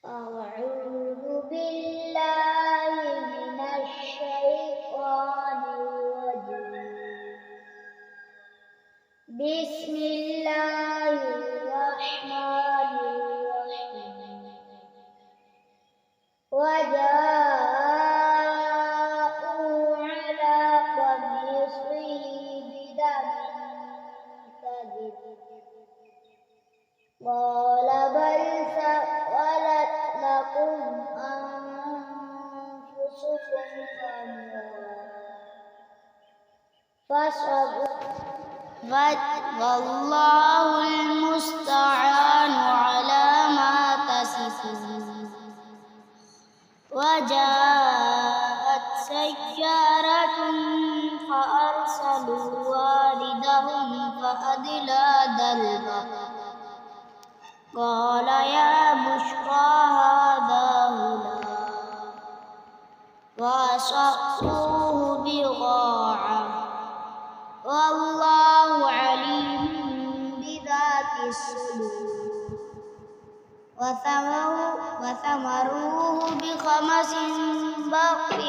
أعوذ بالله من الشيطان الرجيم. بسم الله الرحمن الرحيم. وجاءوا على قميصه بدم كذب قال بل سولت لكم أنفسكم أمرا فصبر والله المستعان على ما تصفون. وجاءت سيارة فأرسلوا واردهم فأدلى دلوه قال يا بشرى هذا غلام وأسروه بضاعة والله عليم بذات الصدور. وثمروه بخمس بقر